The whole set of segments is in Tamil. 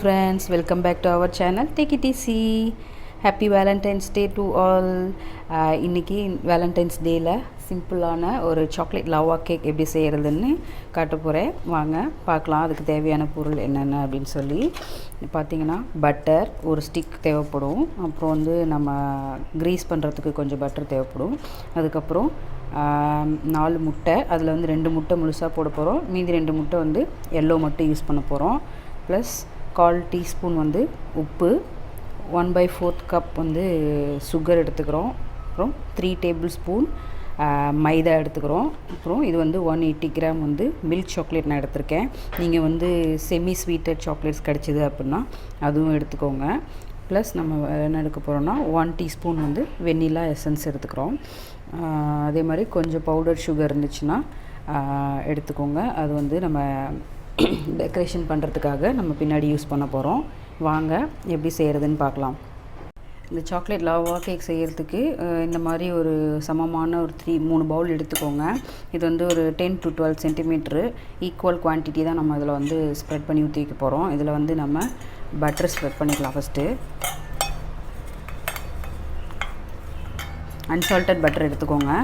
friends, welcome back to our channel. Take it easy. Happy Valentine's Day to all. இன்னைக்கு Valentine's Dayல சிம்பிளான ஒரு சாக்லேட் லவா கேக் எப்படி செய்கிறதுன்னு காட்ட போகிறேன். வாங்க பார்க்கலாம். அதுக்கு தேவையான பொருள் என்னென்ன அப்படின்னு சொல்லி பார்த்தீங்கன்னா, பட்டர் ஒரு ஸ்டிக் தேவைப்படும். அப்புறம் நம்ம க்ரீஸ் பண்ணுறதுக்கு கொஞ்சம் பட்டர் தேவைப்படும். அதுக்கப்புறம் 4 முட்டை, அதில் 2 முட்டை முழுசாக போட போகிறோம். மீதி 2 முட்டை எல்லோ மட்டும் யூஸ் பண்ண போகிறோம். ப்ளஸ் 1/4 டீஸ்பூன் உப்பு, 1/4 கப் சுகர் எடுத்துக்கிறோம். அப்புறம் 3 டேபிள் ஸ்பூன் மைதா எடுத்துக்கிறோம். அப்புறம் இது 180 கிராம் மில்க் சாக்லேட் நான் எடுத்திருக்கேன். நீங்கள் செமி ஸ்வீட்டட் சாக்லேட்ஸ் கிடச்சிது அப்படின்னா அதுவும் எடுத்துக்கோங்க. ப்ளஸ் நம்ம என்ன எடுக்க போகிறோன்னா 1 டீஸ்பூன் வெண்ணிலா எசன்ஸ் எடுத்துக்கிறோம். அதே மாதிரி கொஞ்சம் பவுடர் சுகர் இருந்துச்சுன்னா எடுத்துக்கோங்க. அது நம்ம டெக்கரேஷன் பண்ணுறதுக்காக நம்ம பின்னாடி யூஸ் பண்ண போகிறோம். வாங்க எப்படி செய்கிறதுன்னு பார்க்கலாம். இந்த சாக்லேட் லாவா கேக் செய்கிறதுக்கு இந்த மாதிரி ஒரு சமமான ஒரு 3 பவுல் எடுத்துக்கோங்க. இது ஒரு 10 to 12 சென்டிமீட்ரு ஈக்குவல் குவான்டிட்டி தான் நம்ம இதில் ஸ்ப்ரெட் பண்ணி ஊற்றி வைக்க போகிறோம். இதில் நம்ம பட்டர் ஸ்ப்ரெட் பண்ணிக்கலாம். ஃபஸ்ட்டு அன்சால்டட் பட்டர் எடுத்துக்கோங்க.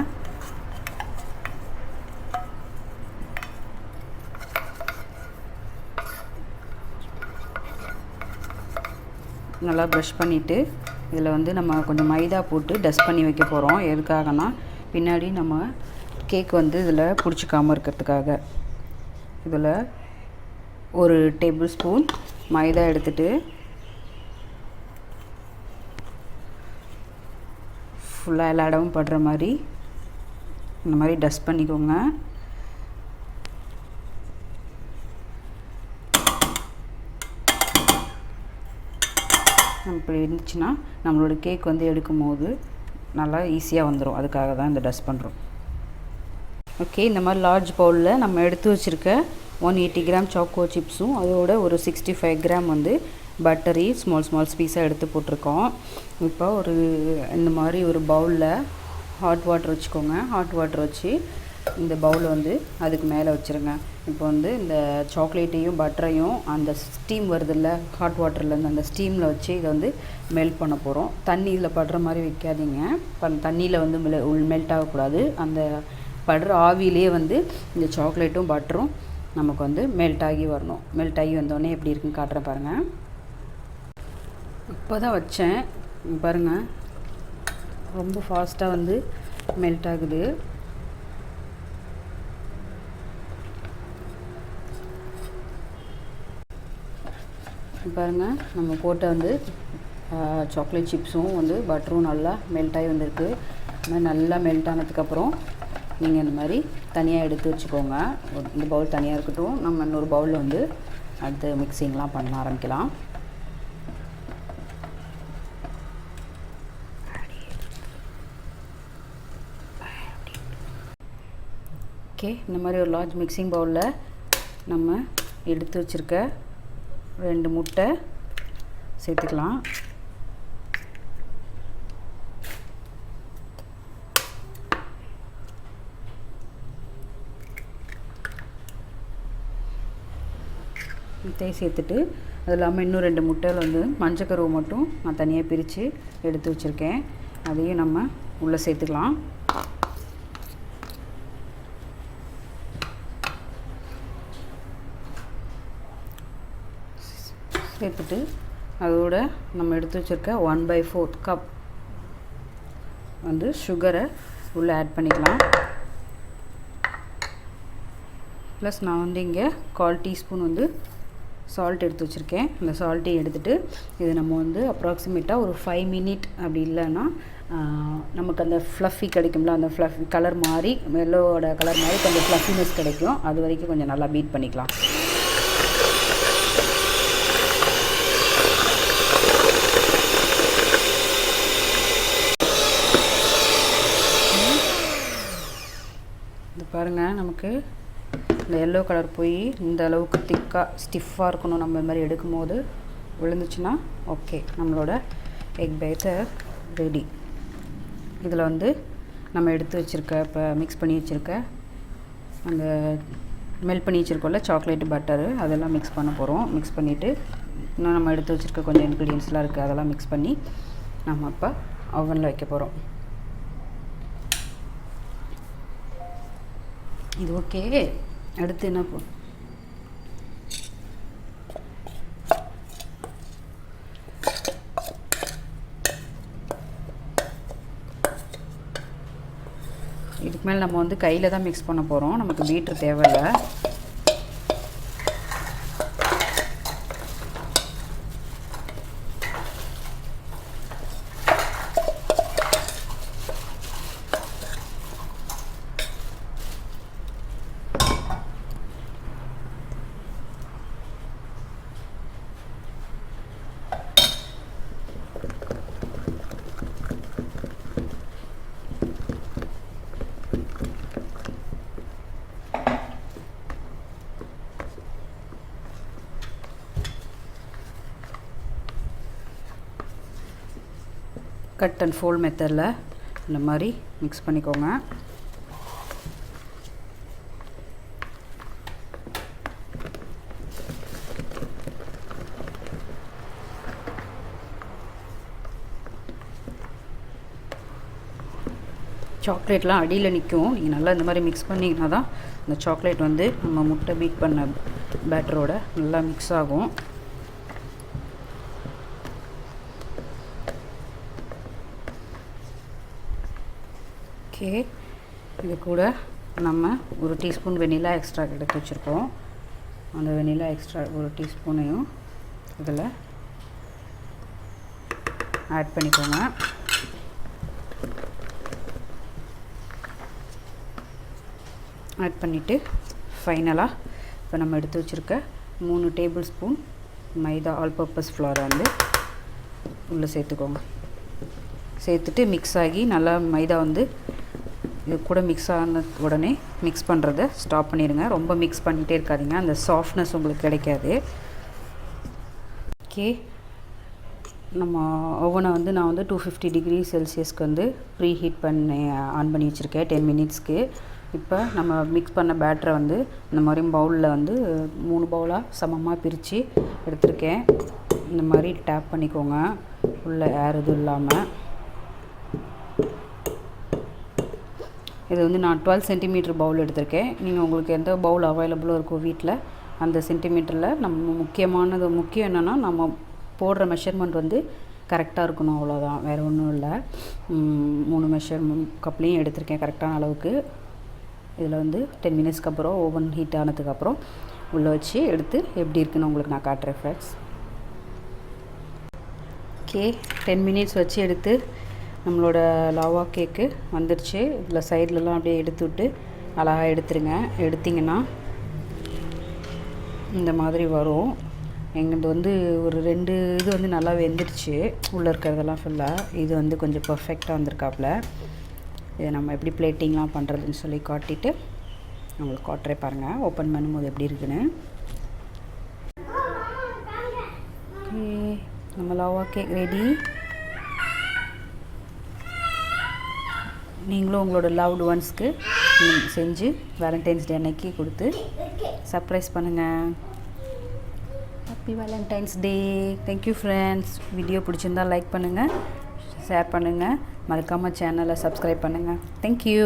நல்லா ப்ரஷ் பண்ணிவிட்டு இதில் நம்ம கொஞ்சம் மைதா போட்டு டஸ்ட் பண்ணி வைக்க போகிறோம். எதுக்காகனா பின்னாடி நம்ம கேக் இதில் பிடிச்சிக்காமல் இருக்கிறதுக்காக. இதில் ஒரு டேபிள் ஸ்பூன் மைதா எடுத்துகிட்டு ஃபுல்லாக எல்லா இடமும் படுற மாதிரி இந்த மாதிரி டஸ்ட் பண்ணிக்கோங்க. இப்படி இருந்துச்சுன்னா நம்மளோட கேக் எடுக்கும் போது நல்லா ஈஸியாக வந்துடும். அதுக்காக தான் இந்த டஸ்ட் பண்ணுறோம். ஓகே, இந்த மாதிரி லார்ஜ் பவுலில் நம்ம எடுத்து வச்சுருக்க 180 கிராம் சாக்கோ சிப்ஸும் அதோட ஒரு 65 கிராம் பட்டரையும் ஸ்மால் பீஸாக எடுத்து போட்டிருக்கோம். இப்போ இந்த மாதிரி ஒரு பவுலில் ஹாட் வாட்டர் வச்சுக்கோங்க. ஹாட் வாட்டர் வச்சு இந்த பவுலை அதுக்கு மேலே வச்சுருங்க. இப்போ இந்த சாக்லேட்டையும் பட்டரையும் அந்த ஸ்டீம் வருதில்ல ஹாட் வாட்டர்லேருந்து அந்த ஸ்டீமில் வச்சு இதை மெல்ட் பண்ண போகிறோம். தண்ணி இதில் படுற மாதிரி வைக்காதீங்க. தண்ணியில் மெல்ட் ஆகக்கூடாது. அந்த படுற ஆவிலே இந்த சாக்லேட்டும் பட்டரும் நமக்கு மெல்ட் ஆகி வரணும். மெல்ட் ஆகி வந்தோடனே எப்படி இருக்குன்னு காட்டுறேன் பாருங்கள். இப்போ தான் வச்சேன் பாருங்கள், ரொம்ப ஃபாஸ்ட்டாக மெல்ட் ஆகுது. பாருங்கள், நம்ம போட்ட சாக்லேட் சிப்ஸும் பட்டரும் நல்லா மெல்ட் ஆகி வந்திருக்கு. இந்த மாதிரி நல்லா மெல்ட் ஆனதுக்கப்புறம் நீங்கள் இந்த மாதிரி தனியாக எடுத்து வச்சுக்கோங்க. இந்த பவுல் தனியாக இருக்கட்டும். நம்ம இன்னொரு பவுலில் அடுத்து மிக்சிங்லாம் பண்ண ஆரம்பிக்கலாம். ஓகே, இந்த மாதிரி ஒரு லார்ஜ் மிக்சிங் பவுலில் நம்ம எடுத்து வச்சுருக்க 2 முட்டை சேர்த்துக்கலாம். முட்டையை சேர்த்துட்டு அது இல்லாமல் இன்னும் 2 முட்டையில் மஞ்சக்கருவை மட்டும் நான் தனியாக பிரித்து எடுத்து வச்சுருக்கேன். அதையும் நம்ம உள்ளே சேர்த்துக்கலாம். சேர்த்துட்டு அதோட நம்ம எடுத்து வச்சுருக்க 1/4 கப் சுகரை உள்ளே ஆட் பண்ணிக்கலாம். ப்ளஸ் நான் இங்கே 1/4 டீஸ்பூன் சால்ட் எடுத்து வச்சுருக்கேன். இந்த சால்ட்டையும் எடுத்துகிட்டு இது நம்ம அப்ராக்சிமேட்டாக ஒரு 5 மினிட் அப்படி இல்லைன்னா நமக்கு அந்த ஃப்ளஃபி கிடைக்கும்ல, அந்த ஃப்ளஃபி கலர் மாதிரி மெல்லோட கலர் மாதிரி கொஞ்சம் ஃப்ளஃபினஸ் கிடைக்கும். அது வரைக்கும் கொஞ்சம் நல்லா பீட் பண்ணிக்கலாம். பாருங்கள், நமக்கு இந்த எல்லோ கலர் போய் இந்த அளவுக்கு திக்காக ஸ்டிஃபாக இருக்கணும். நம்ம இந்த மாதிரி எடுக்கும்போது விழுந்துச்சுன்னா ஓகே, நம்மளோட எக் பேட்டர் ரெடி. இதில் நம்ம எடுத்து வச்சுருக்க இப்போ மிக்ஸ் பண்ணி வச்சுருக்க அந்த மெல்ட் பண்ணி வச்சுருக்கோம்ல சாக்லேட்டு பட்டரு அதெல்லாம் மிக்ஸ் பண்ண போகிறோம். மிக்ஸ் பண்ணிவிட்டு இன்னும் நம்ம எடுத்து வச்சுருக்க கொஞ்சம் இன்க்ரீடியன்ஸ்லாம் இருக்குது, அதெல்லாம் மிக்ஸ் பண்ணி நம்ம இப்போ ஓவனில் வைக்க போகிறோம். இது ஓகே. அடுத்து என்ன இதுக்கு மேலே நம்ம வந்து கையில் தான் மிக்ஸ் பண்ண போகிறோம், நமக்கு பீட்ரு தேவையில்லை. கட் அண்ட் ஃபோல்ட் மெத்தடில் இந்த மாதிரி மிக்ஸ் பண்ணிக்கோங்க. சாக்லேட்லாம் அடியில் நிற்கும், நீங்கள் நல்லா இந்த மாதிரி மிக்ஸ் பண்ணிங்கன்னா தான் இந்த சாக்லேட் வந்து நம்ம முட்டை பீட் பண்ண பேட்டரோட நல்லா மிக்ஸ் ஆகும். ஓகே, இது கூட நம்ம ஒரு டீஸ்பூன் வெனிலா எக்ஸ்ட்ரா எடுத்து வச்சுருக்கோம். அந்த வெனிலா எக்ஸ்ட்ரா ஒரு டீஸ்பூனையும் இதில் ஆட் பண்ணிக்கோங்க. ஆட் பண்ணிவிட்டு ஃபைனலாக இப்போ நம்ம எடுத்து வச்சுருக்க 3 டேபிள் ஸ்பூன் மைதா ஆல் பர்பஸ் ஃப்ளோரை வந்து உள்ளே சேர்த்துக்கோங்க. சேர்த்துட்டு மிக்ஸ் ஆகி நல்லா மைதா வந்து இது கூட மிக்ஸ் ஆன உடனே மிக்ஸ் பண்ணுறதை ஸ்டாப் பண்ணிடுங்க. ரொம்ப மிக்ஸ் பண்ணிகிட்டே இருக்காதிங்க, அந்த சாஃப்ட்னஸ் உங்களுக்கு கிடைக்காது. ஓகே, நம்ம ஓவனை வந்து நான் வந்து 250 டிகிரி செல்சியஸ்க்கு வந்து ப்ரீ ஹீட் பண்ணி ஆன் பண்ணி வச்சுருக்கேன் 10 மினிட்ஸ்க்கு. இப்போ நம்ம மிக்ஸ் பண்ண பேட்டரை வந்து இந்த மாதிரி பவுலில் வந்து 3 பவுலாக சமமாக பிரித்து எடுத்திருக்கேன். இந்த மாதிரி டேப் பண்ணிக்கோங்க, உள்ள ஏர் எதுவும் இல்லாமல். இது வந்து நான் 12 சென்டிமீட்டர் பவுல் எடுத்திருக்கேன். நீங்கள் உங்களுக்கு எந்த பவுல் அவைலபிளாக இருக்கோ வீட்டில் அந்த சென்டிமீட்டரில் நம்ம முக்கியம் என்னென்னா நம்ம போடுற மெஷர்மெண்ட் வந்து கரெக்டாக இருக்கணும், அவ்வளோதான், வேறு ஒன்றும் இல்லை. 3 மெஷர்மெண்ட் கப்லேயும் எடுத்திருக்கேன் கரெக்டான அளவுக்கு. இதில் வந்து 10 மினிட்ஸ்க்கு அப்புறம் ஓவன் ஹீட் ஆனதுக்கப்புறம் உள்ளே வச்சு எடுத்து எப்படி இருக்குன்னு உங்களுக்கு நான் காட்டுறேன் ஃப்ரெண்ட்ஸ். ஓகே, 10 மினிட்ஸ் வச்சு எடுத்து நம்மளோட லாவா கேக்கு வந்துடுச்சு. இதில் சைட்லலாம் அப்படியே எடுத்து விட்டு அழகாக எடுத்திங்கன்னா இந்த மாதிரி வரும். எங்களது வந்து ஒரு 2 இது வந்து நல்லா வெந்துடுச்சு, உள்ளே இருக்கிறதெல்லாம் ஃபுல்லாக. இது வந்து கொஞ்சம் பர்ஃபெக்டாக வந்திருக்காப்புல. இதை நம்ம எப்படி பிளேட்டிங்லாம் பண்ணுறதுன்னு சொல்லி காட்டிட்டு உங்களுக்கு காட்டுறே பாருங்கள் ஓப்பன் பண்ணும்போது எப்படி இருக்குன்னு. ஓகே, நம்ம லாவா கேக் ரெடி. நீங்களும் உங்களோட லவ்டு ஒன்ஸ்க்கு செஞ்சு வேலண்டைன்ஸ் டே அன்னைக்கு கொடுத்து சர்ப்ரைஸ் பண்ணுங்கள். Happy valentine's day. Thank you friends. Video பிடிச்சிருந்தால் லைக் பண்ணுங்கள், ஷேர் பண்ணுங்கள், மறக்காமல் சேனலை சப்ஸ்கிரைப் பண்ணுங்கள். தேங்க்யூ.